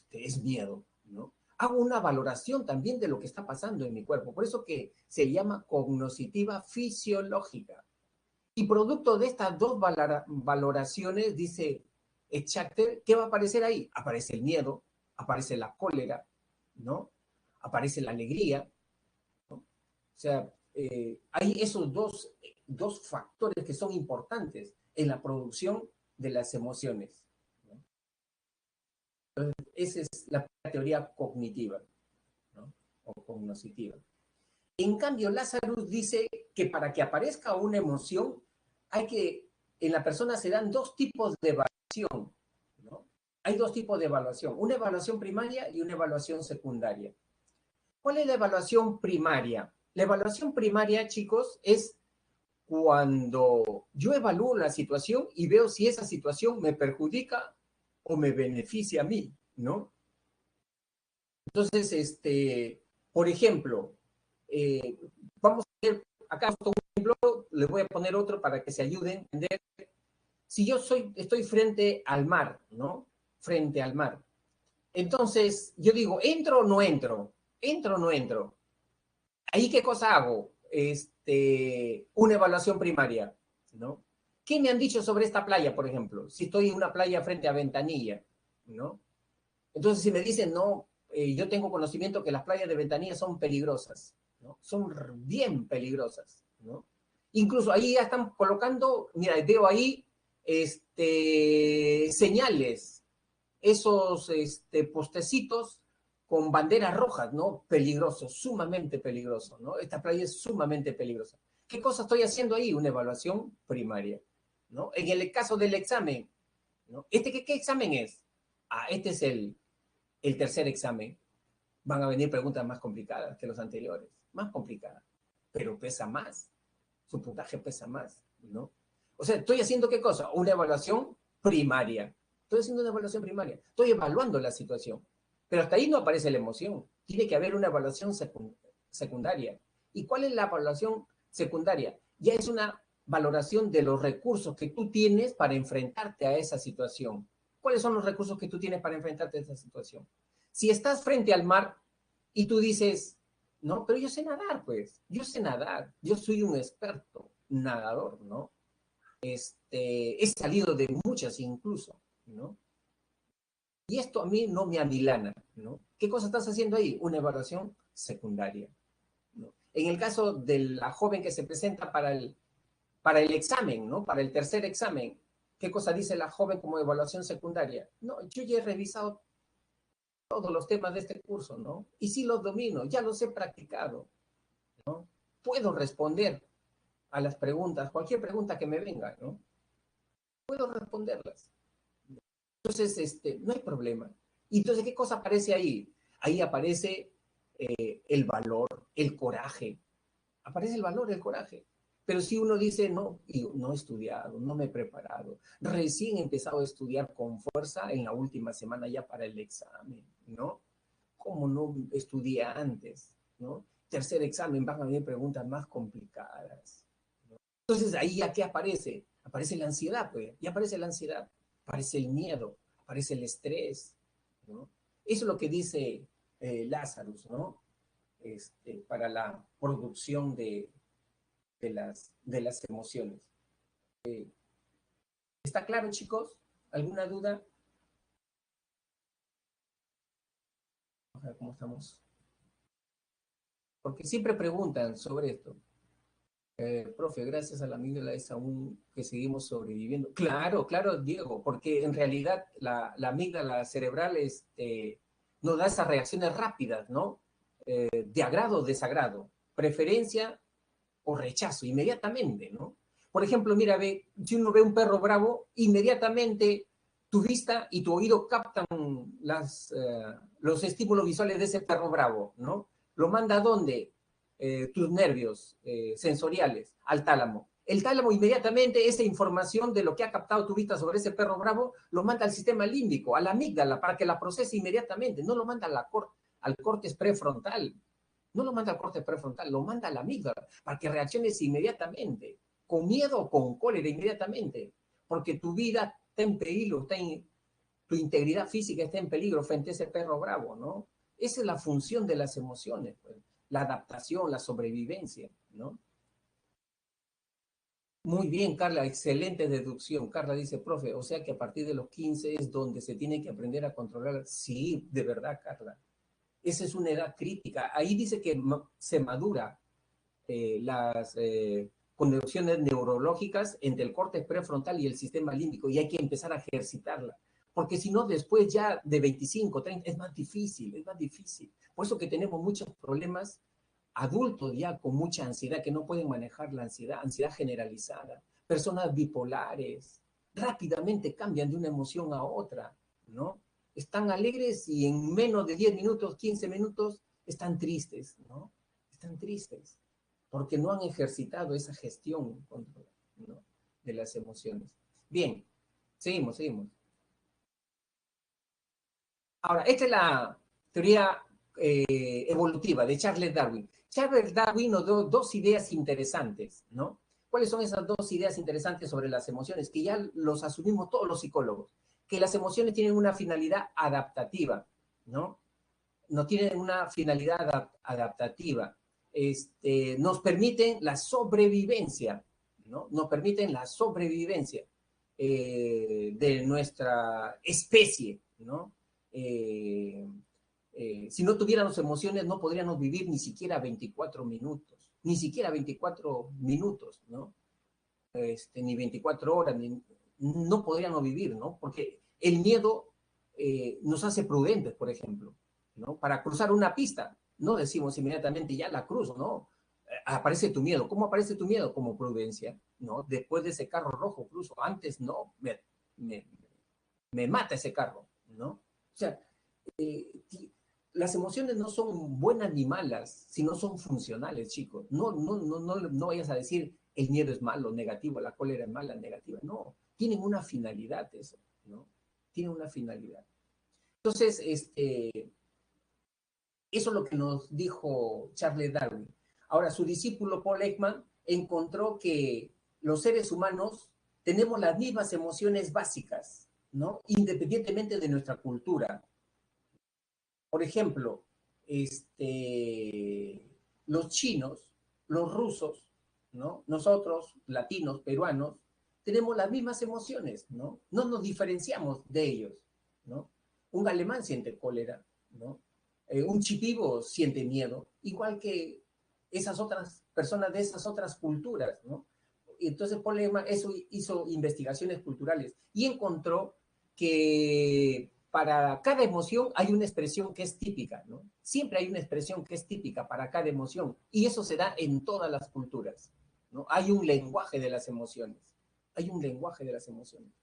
Es miedo, ¿no? Hago una valoración también de lo que está pasando en mi cuerpo. Por eso que se llama cognoscitiva fisiológica. Y producto de estas dos valoraciones, dice Schachter, ¿qué va a aparecer ahí? Aparece el miedo, aparece la cólera, ¿no? Aparece la alegría, ¿no? O sea, hay esos dos factores que son importantes en la producción de las emociones, ¿no? Entonces, esa es la teoría cognitiva, ¿no? O cognoscitiva. En cambio, Lazarus dice que para que aparezca una emoción, en la persona se dan dos tipos de evaluación, ¿no? Hay dos tipos de evaluación, una evaluación primaria y una evaluación secundaria. ¿Cuál es la evaluación primaria? La evaluación primaria, chicos, es cuando yo evalúo la situación y veo si esa situación me perjudica o me beneficia a mí, ¿no? Entonces, por ejemplo, vamos a ver acá un ejemplo, les voy a poner otro para que se ayuden a entender. Si yo estoy frente al mar, ¿no? Frente al mar. Entonces, yo digo, ¿entro o no entro? ¿Entro o no entro? ¿Ahí qué cosa hago? Una evaluación primaria, ¿no? ¿Qué me han dicho sobre esta playa, por ejemplo? Si estoy en una playa frente a Ventanilla, ¿no? Entonces, si me dicen, no, yo tengo conocimiento que las playas de Ventanilla son peligrosas, ¿no? Son bien peligrosas, ¿no? Incluso ahí ya están colocando, mira, veo ahí señales, esos postecitos con banderas rojas, ¿no? Peligroso, sumamente peligroso, ¿no? Esta playa es sumamente peligrosa. ¿Qué cosa estoy haciendo ahí? Una evaluación primaria, ¿no? En el caso del examen, ¿no? ¿Qué examen es? Este es el tercer examen. Van a venir preguntas más complicadas que los anteriores, más complicadas, pero pesa más, su puntaje pesa más, ¿no? O sea, ¿estoy haciendo qué cosa? Una evaluación primaria. Estoy haciendo una evaluación primaria, estoy evaluando la situación, pero hasta ahí no aparece la emoción, tiene que haber una evaluación secundaria. ¿Y cuál es la evaluación secundaria? Ya es una valoración de los recursos que tú tienes para enfrentarte a esa situación. ¿Cuáles son los recursos que tú tienes para enfrentarte a esa situación? Si estás frente al mar y tú dices, no, pero yo sé nadar, pues, yo sé nadar, yo soy un experto nadador, ¿no? He salido de muchas incluso, ¿no? Y esto a mí no me amilana, ¿no? ¿Qué cosa estás haciendo ahí? Una evaluación secundaria, ¿no? En el caso de la joven que se presenta para el examen, ¿no? Para el tercer examen, ¿qué cosa dice la joven como evaluación secundaria? No, yo ya he revisado todos los temas de este curso, ¿no? Y sí los domino, ya los he practicado, ¿no? Puedo responder a las preguntas, cualquier pregunta que me venga, ¿no? Puedo responderlas. Entonces, no hay problema. Y entonces, ¿qué cosa aparece ahí? Ahí aparece el valor, el coraje. Aparece el valor, el coraje. Pero si uno dice, no, no he estudiado, no me he preparado, recién he empezado a estudiar con fuerza en la última semana ya para el examen, ¿no? ¿Cómo no estudié antes? ¿No? Tercer examen, van a venir preguntas más complicadas. ¿No? Entonces, ahí ya qué aparece? Aparece la ansiedad, pues, ya aparece la ansiedad, aparece el miedo, aparece el estrés, ¿no? Eso es lo que dice Lazarus, ¿no? Para la producción de las emociones. ¿Está claro, chicos? ¿Alguna duda? A ver cómo estamos. Porque siempre preguntan sobre esto. Profe, gracias a la amígdala es aún que seguimos sobreviviendo. Claro, claro, Diego, porque en realidad la amígdala cerebral nos da esas reacciones rápidas, ¿no? De agrado o desagrado, preferencia o rechazo, inmediatamente, ¿no? Por ejemplo, mira, si uno ve un perro bravo, inmediatamente tu vista y tu oído captan los estímulos visuales de ese perro bravo, ¿no? Lo manda a dónde? Tus nervios sensoriales, al tálamo. El tálamo inmediatamente esa información de lo que ha captado tu vista sobre ese perro bravo lo manda al sistema límbico, a la amígdala, para que la procese inmediatamente, no lo manda al córtex prefrontal, no lo manda al corte prefrontal, lo manda a la amígdala para que reacciones inmediatamente, con miedo o con cólera inmediatamente, porque tu vida está en peligro, tu integridad física está en peligro frente a ese perro bravo, ¿no? Esa es la función de las emociones, pues, la adaptación, la sobrevivencia, ¿no? Muy bien, Carla, excelente deducción. Carla dice, profe, o sea que a partir de los 15 es donde se tiene que aprender a controlar. Sí, de verdad, Carla. Esa es una edad crítica. Ahí dice que se madura las conexiones neurológicas entre el córtex prefrontal y el sistema límbico y hay que empezar a ejercitarla. Porque si no, después ya de 25, 30, es más difícil, es más difícil. Por eso que tenemos muchos problemas adultos ya con mucha ansiedad, que no pueden manejar la ansiedad, ansiedad generalizada, personas bipolares, rápidamente cambian de una emoción a otra, ¿no? Están alegres y en menos de 10 minutos, 15 minutos, están tristes, ¿no? Están tristes, porque no han ejercitado esa gestión, ¿no? De las emociones. Bien, seguimos. Ahora, esta es la teoría evolutiva de Charles Darwin. Charles Darwin nos dio dos ideas interesantes, ¿no? ¿Cuáles son esas dos ideas interesantes sobre las emociones? Que ya los asumimos todos los psicólogos, que las emociones tienen una finalidad adaptativa, ¿no? No tienen una finalidad adaptativa. Nos permiten la sobrevivencia, ¿no? Nos permiten la sobrevivencia de nuestra especie, ¿no? Eh, si no tuviéramos emociones, no podríamos vivir ni siquiera 24 minutos, ni siquiera 24 minutos, ¿no? Ni 24 horas, no podríamos vivir, ¿no? Porque el miedo nos hace prudentes, por ejemplo, ¿no? Para cruzar una pista, no decimos inmediatamente ya la cruzo, ¿no? Aparece tu miedo. ¿Cómo aparece tu miedo? Como prudencia, ¿no? Después de ese carro rojo cruzo, antes no, me, me mata ese carro, ¿no? O sea, eh, las emociones no son buenas ni malas, sino son funcionales, chicos. No vayas a decir el miedo es malo, negativo, la cólera es mala, negativa. No, tienen una finalidad eso, ¿no? Tienen una finalidad. Entonces, eso es lo que nos dijo Charles Darwin. Ahora, su discípulo Paul Ekman encontró que los seres humanos tenemos las mismas emociones básicas, ¿no? Independientemente de nuestra cultura. Por ejemplo, los chinos, los rusos, ¿no? Nosotros, latinos, peruanos, tenemos las mismas emociones, ¿no? No nos diferenciamos de ellos, ¿no? Un alemán siente cólera, ¿no? Un chipivo siente miedo, igual que esas otras personas de esas otras culturas, ¿no? Y entonces Paul Ekman eso hizo investigaciones culturales y encontró que para cada emoción hay una expresión que es típica, ¿no? Siempre hay una expresión que es típica para cada emoción y eso se da en todas las culturas, ¿no? Hay un lenguaje de las emociones, hay un lenguaje de las emociones.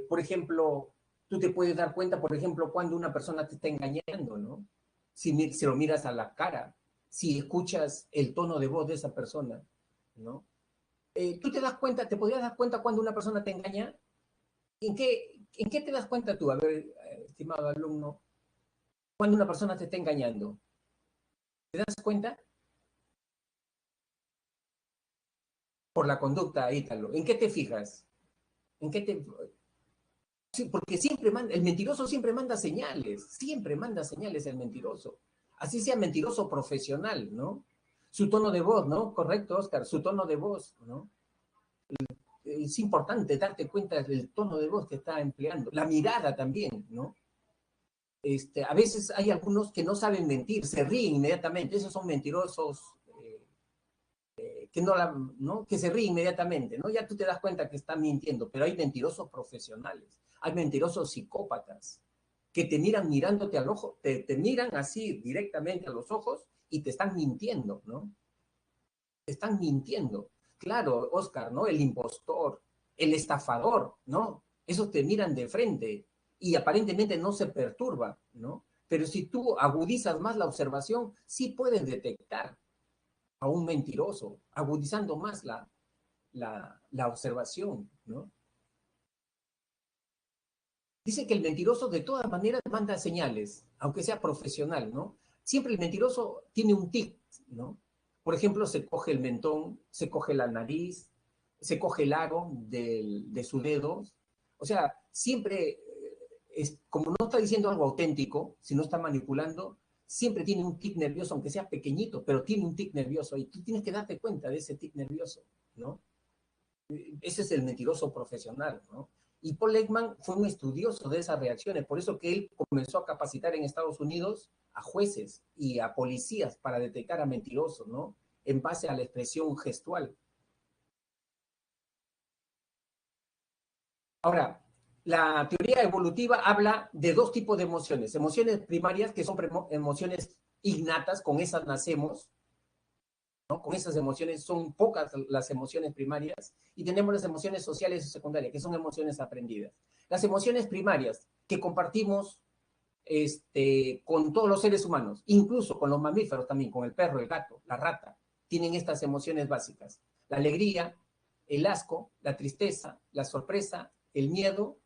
Por ejemplo, tú te puedes dar cuenta, por ejemplo, cuando una persona te está engañando, ¿no? Si lo miras a la cara, si escuchas el tono de voz de esa persona, ¿no? Tú te das cuenta, te podrías dar cuenta cuando una persona te engaña. ¿En qué te das cuenta tú, a ver, estimado alumno, cuando una persona te está engañando? ¿Te das cuenta? Por la conducta, Ítalo. ¿En qué te fijas? ¿En qué te...? Sí, porque siempre manda, el mentiroso siempre manda señales el mentiroso. Así sea mentiroso profesional, ¿no? Su tono de voz, ¿no? Correcto, Oscar, su tono de voz, ¿no? Es importante darte cuenta del tono de voz que está empleando. La mirada también, ¿no? A veces hay algunos que no saben mentir, se ríen inmediatamente, esos son mentirosos que ¿no? Que se ríen inmediatamente, ¿no? Ya tú te das cuenta que están mintiendo, pero hay mentirosos profesionales, hay mentirosos psicópatas que te miran mirándote al ojo, te miran así directamente a los ojos y te están mintiendo, ¿no? Te están mintiendo. Claro, Oscar, ¿no? El impostor, el estafador, ¿no? Esos te miran de frente y aparentemente no se perturba, ¿no? Pero si tú agudizas más la observación, sí puedes detectar a un mentiroso, agudizando más la observación, ¿no? Dice que el mentiroso de todas maneras manda señales, aunque sea profesional, ¿no? Siempre el mentiroso tiene un tic, ¿no? Por ejemplo, se coge el mentón, se coge la nariz, se coge el aro de su dedo. O sea, siempre, como no está diciendo algo auténtico, si no está manipulando, siempre tiene un tic nervioso, aunque sea pequeñito, pero tiene un tic nervioso y tú tienes que darte cuenta de ese tic nervioso, ¿no? Ese es el mentiroso profesional, ¿no? Y Paul Ekman fue un estudioso de esas reacciones, por eso que él comenzó a capacitar en Estados Unidos a jueces y a policías para detectar a mentirosos, ¿no? En base a la expresión gestual. Ahora, la teoría evolutiva habla de dos tipos de emociones. Emociones primarias, que son emociones innatas, con esas nacemos, ¿no? Con esas emociones son pocas las emociones primarias y tenemos las emociones sociales y secundarias, que son emociones aprendidas. Las emociones primarias que compartimos con todos los seres humanos, incluso con los mamíferos también, con el perro, el gato, la rata, tienen estas emociones básicas. La alegría, el asco, la tristeza, la sorpresa, el miedo,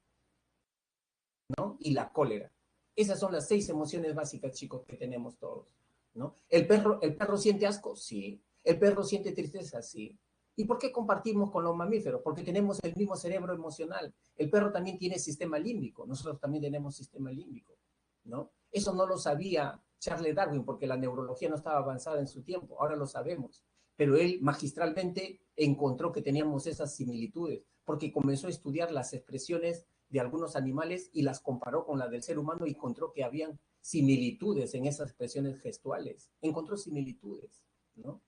¿no? Y la cólera. Esas son las 6 emociones básicas, chicos, que tenemos todos, ¿no? ¿El perro siente asco? Sí. ¿El perro siente tristeza? Sí. ¿Y por qué compartimos con los mamíferos? Porque tenemos el mismo cerebro emocional. El perro también tiene sistema límbico, nosotros también tenemos sistema límbico, ¿no? Eso no lo sabía Charles Darwin porque la neurología no estaba avanzada en su tiempo, ahora lo sabemos. Pero él magistralmente encontró que teníamos esas similitudes, porque comenzó a estudiar las expresiones de algunos animales y las comparó con las del ser humano y encontró que habían similitudes en esas expresiones gestuales. Encontró similitudes, ¿no?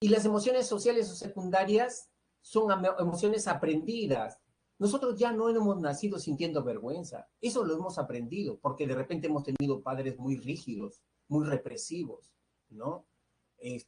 Y las emociones sociales o secundarias son emociones aprendidas. Nosotros ya no hemos nacido sintiendo vergüenza. Eso lo hemos aprendido porque de repente hemos tenido padres muy rígidos, muy represivos, ¿no?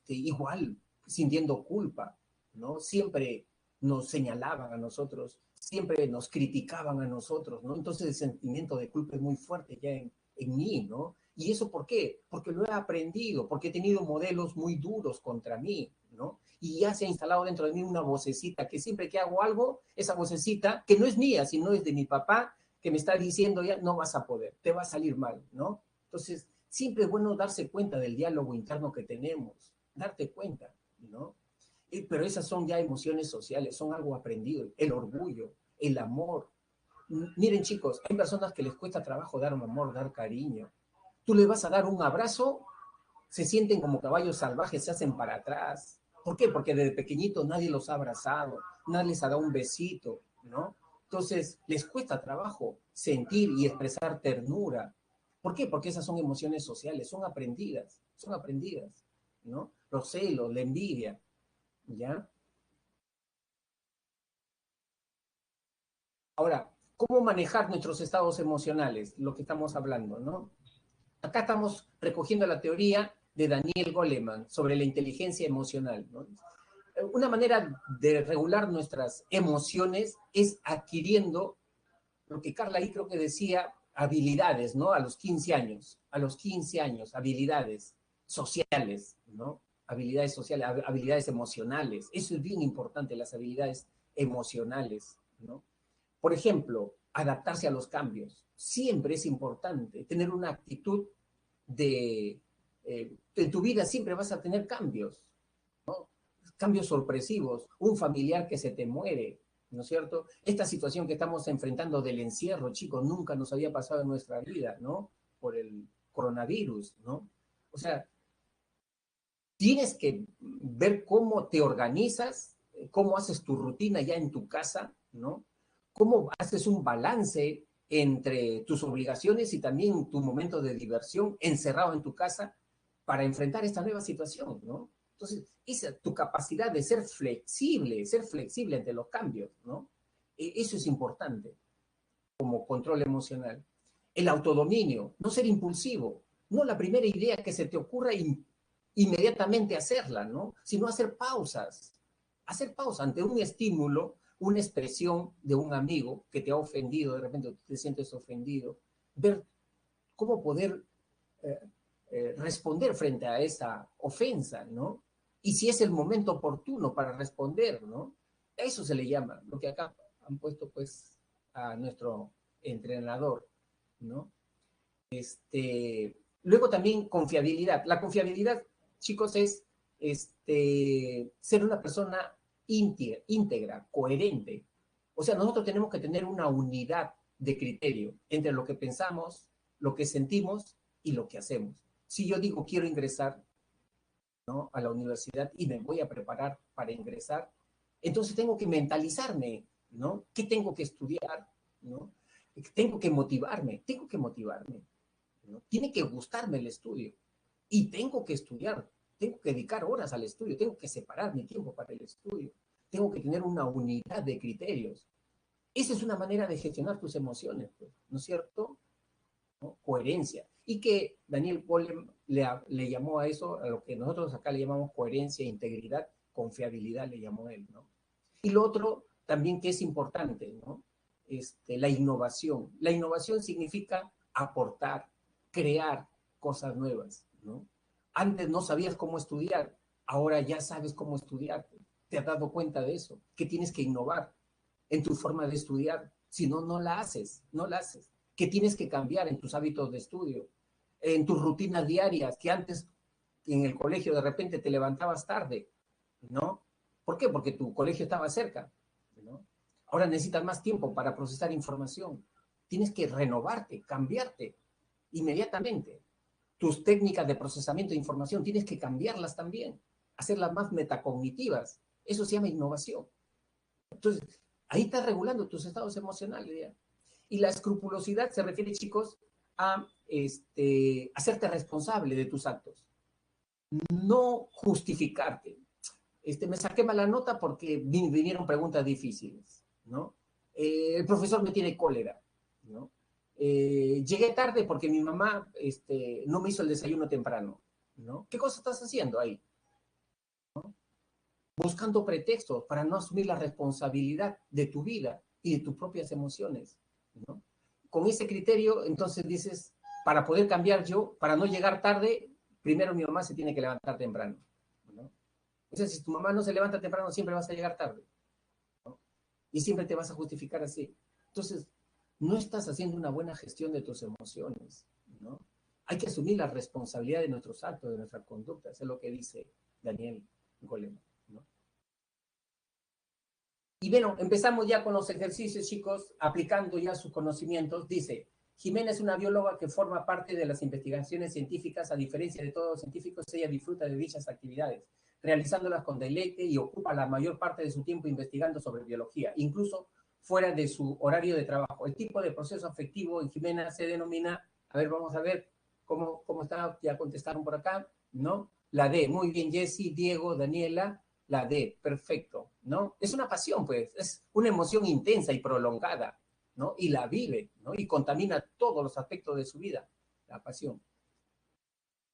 Igual, sintiendo culpa, ¿no? Siempre nos señalaban a nosotros, siempre nos criticaban a nosotros, ¿no? Entonces el sentimiento de culpa es muy fuerte ya en mí, ¿no? ¿Y eso por qué? Porque lo he aprendido, porque he tenido modelos muy duros contra mí, ¿no? Y ya se ha instalado dentro de mí una vocecita que siempre que hago algo, esa vocecita, que no es mía, sino es de mi papá, que me está diciendo ya no vas a poder, te va a salir mal, ¿no? Entonces, siempre es bueno darse cuenta del diálogo interno que tenemos, darte cuenta, ¿no? Pero esas son ya emociones sociales, son algo aprendido, el orgullo, el amor. Miren chicos, hay personas que les cuesta trabajo dar amor, dar cariño. Tú le vas a dar un abrazo, se sienten como caballos salvajes, se hacen para atrás. ¿Por qué? Porque desde pequeñitos nadie los ha abrazado, nadie les ha dado un besito, ¿no? Entonces, les cuesta trabajo sentir y expresar ternura. ¿Por qué? Porque esas son emociones sociales, son aprendidas, ¿no? Los celos, la envidia, ¿ya? Ahora, ¿cómo manejar nuestros estados emocionales? Lo que estamos hablando, ¿no? Acá estamos recogiendo la teoría de Daniel Goleman sobre la inteligencia emocional, ¿no? Una manera de regular nuestras emociones es adquiriendo lo que Carla ahí creo que decía, habilidades, ¿no? A los 15 años, habilidades sociales, ¿no? Habilidades sociales, habilidades emocionales. Eso es bien importante, las habilidades emocionales, ¿no? Por ejemplo, adaptarse a los cambios. Siempre es importante tener una actitud de, en tu vida siempre vas a tener cambios, ¿no? Cambios sorpresivos, un familiar que se te muere, ¿no es cierto? Esta situación que estamos enfrentando del encierro, chicos, nunca nos había pasado en nuestra vida, ¿no? Por el coronavirus, ¿no? O sea, tienes que ver cómo te organizas, cómo haces tu rutina ya en tu casa, ¿no? Cómo haces un balance entre tus obligaciones y también tu momento de diversión encerrado en tu casa para enfrentar esta nueva situación, ¿no? Entonces, esa, tu capacidad de ser flexible ante los cambios, ¿no? Eso es importante como control emocional. El autodominio, no ser impulsivo, no la primera idea que se te ocurra inmediatamente hacerla, ¿no? Sino hacer pausa ante un estímulo, una expresión de un amigo que te ha ofendido, de repente te sientes ofendido, ver cómo poder eh, responder frente a esa ofensa, ¿no? Y si es el momento oportuno para responder, ¿no? Eso se le llama, lo que acá han puesto pues a nuestro entrenador, ¿no? Luego también confiabilidad. La confiabilidad, chicos, es ser una persona íntegra, coherente. O sea, nosotros tenemos que tener una unidad de criterio entre lo que pensamos, lo que sentimos y lo que hacemos. Si yo digo quiero ingresar, ¿no?, a la universidad y me voy a preparar para ingresar, entonces tengo que mentalizarme, ¿no? ¿Qué tengo que estudiar? ¿No? Tengo que motivarme, ¿no? Tiene que gustarme el estudio y tengo que estudiar, tengo que dedicar horas al estudio, tengo que separar mi tiempo para el estudio, tengo que tener una unidad de criterios. Esa es una manera de gestionar tus emociones, pues, ¿no es cierto? ¿No? Coherencia. Y que Daniel Goleman le llamó a eso, a lo que nosotros acá le llamamos coherencia, integridad, confiabilidad, le llamó él, ¿no? Y lo otro también que es importante, ¿no? La innovación. La innovación significa aportar, crear cosas nuevas, ¿no? Antes no sabías cómo estudiar, ahora ya sabes cómo estudiar. Te has dado cuenta de eso, que tienes que innovar en tu forma de estudiar. Si no, no la haces, no la haces. Que tienes que cambiar en tus hábitos de estudio, en tus rutinas diarias, que antes en el colegio de repente te levantabas tarde, ¿no? ¿Por qué? Porque tu colegio estaba cerca, ¿no? Ahora necesitas más tiempo para procesar información. Tienes que renovarte, cambiarte inmediatamente. Tus técnicas de procesamiento de información tienes que cambiarlas también, hacerlas más metacognitivas. Eso se llama innovación. Entonces, ahí estás regulando tus estados emocionales, ¿ya? Y la escrupulosidad se refiere, chicos, a hacerte responsable de tus actos. No justificarte. Me saqué mala nota porque vinieron preguntas difíciles, ¿no? El profesor me tiene cólera, ¿no? Llegué tarde porque mi mamá no me hizo el desayuno temprano, ¿no? ¿Qué cosa estás haciendo ahí? ¿No? Buscando pretextos para no asumir la responsabilidad de tu vida y de tus propias emociones, ¿no? Con ese criterio, entonces dices, para poder cambiar yo, para no llegar tarde, primero mi mamá se tiene que levantar temprano, ¿no? Entonces, si tu mamá no se levanta temprano, siempre vas a llegar tarde, ¿no? Y siempre te vas a justificar así. Entonces, no estás haciendo una buena gestión de tus emociones, ¿no? Hay que asumir la responsabilidad de nuestros actos, de nuestra conducta. Eso es lo que dice Daniel Goleman, ¿no? Y bueno, empezamos ya con los ejercicios, chicos, aplicando ya sus conocimientos. Dice, Jimena es una bióloga que forma parte de las investigaciones científicas. A diferencia de todos los científicos, ella disfruta de dichas actividades. realizándolas con deleite y ocupa la mayor parte de su tiempo investigando sobre biología, incluso fuera de su horario de trabajo. El tipo de proceso afectivo en Jimena se denomina, a ver, vamos a ver cómo está, ya contestaron por acá, ¿no? La D, muy bien, Jessy, Diego, Daniela, la D, perfecto, ¿no? Es una pasión, pues, es una emoción intensa y prolongada, ¿no? Y la vive, ¿no? Y contamina todos los aspectos de su vida, la pasión.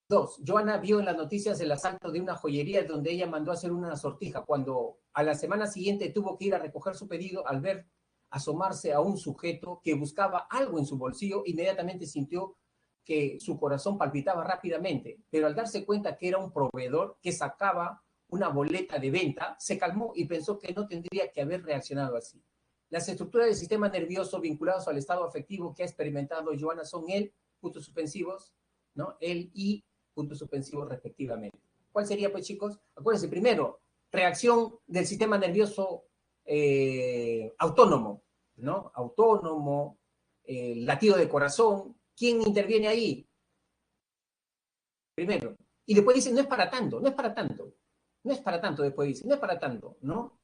2. Joana vio en las noticias el asalto de una joyería donde ella mandó a hacer una sortija. Cuando a la semana siguiente tuvo que ir a recoger su pedido, al ver asomarse a un sujeto que buscaba algo en su bolsillo, inmediatamente sintió que su corazón palpitaba rápidamente, pero al darse cuenta que era un proveedor que sacaba una boleta de venta, se calmó y pensó que no tendría que haber reaccionado así. Las estructuras del sistema nervioso vinculados al estado afectivo que ha experimentado Joana son el, puntos suspensivos, ¿no? El y puntos suspensivos respectivamente. ¿Cuál sería, pues, chicos? Acuérdense, primero, reacción del sistema nervioso autónomo, ¿no? Autónomo, latido de corazón. ¿Quién interviene ahí? Primero. Y después dice, no es para tanto, no es para tanto. No es para tanto, después dice, no es para tanto, ¿no?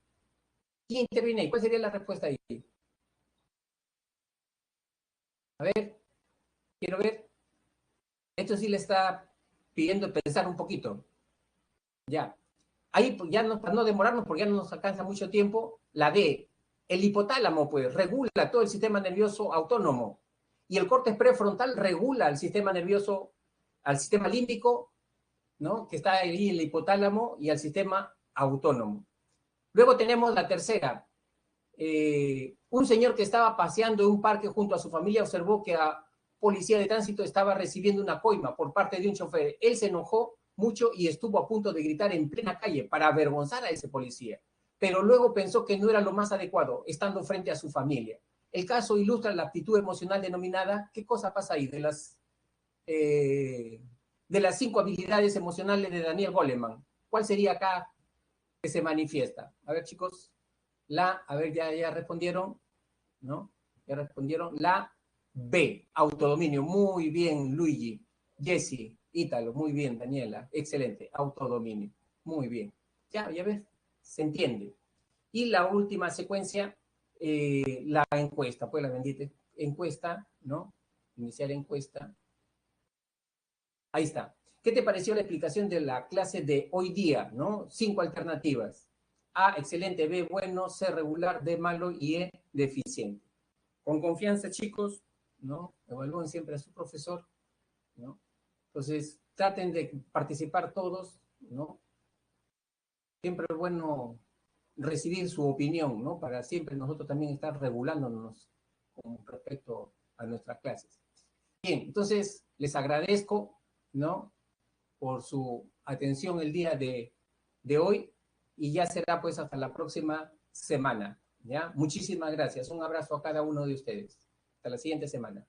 ¿Quién interviene ahí? ¿Cuál sería la respuesta ahí? A ver, quiero ver. Esto sí le está pidiendo pensar un poquito. Ya. Ahí pues, ya no, para no demorarnos, porque ya no nos alcanza mucho tiempo, la D, el hipotálamo, pues, regula todo el sistema nervioso autónomo. Y el córtex prefrontal regula el sistema nervioso, al sistema límbico, ¿no? Que está ahí el hipotálamo y al sistema autónomo. Luego tenemos la tercera. Un señor que estaba paseando en un parque junto a su familia observó que la policía de tránsito estaba recibiendo una coima por parte de un chofer. Él se enojó mucho y estuvo a punto de gritar en plena calle para avergonzar a ese policía, pero luego pensó que no era lo más adecuado, estando frente a su familia. El caso ilustra la actitud emocional denominada, ¿qué cosa pasa ahí? De las 5 habilidades emocionales de Daniel Goleman. ¿Cuál sería acá que se manifiesta? A ver, chicos, a ver, ya respondieron, ¿no? Ya respondieron. La B, autodominio. Muy bien, Luigi. Jesse, Ítalo, muy bien, Daniela. Excelente, autodominio. Muy bien. Ya ves, se entiende. Y la última secuencia, la encuesta, pues la bendita encuesta, ¿no? Iniciar encuesta. Ahí está. ¿Qué te pareció la explicación de la clase de hoy día, ¿no? 5 alternativas. A, excelente, B, bueno, C, regular, D, malo y E, deficiente. Con confianza, chicos, ¿no? Evalúen siempre a su profesor, ¿no? Entonces, traten de participar todos, ¿no? Siempre es bueno recibir su opinión, ¿no? Para siempre nosotros también estar regulándonos con respecto a nuestras clases. Bien, entonces les agradezco, ¿no? Por su atención el día de hoy y ya será pues hasta la próxima semana, ¿ya? Muchísimas gracias. Un abrazo a cada uno de ustedes. Hasta la siguiente semana.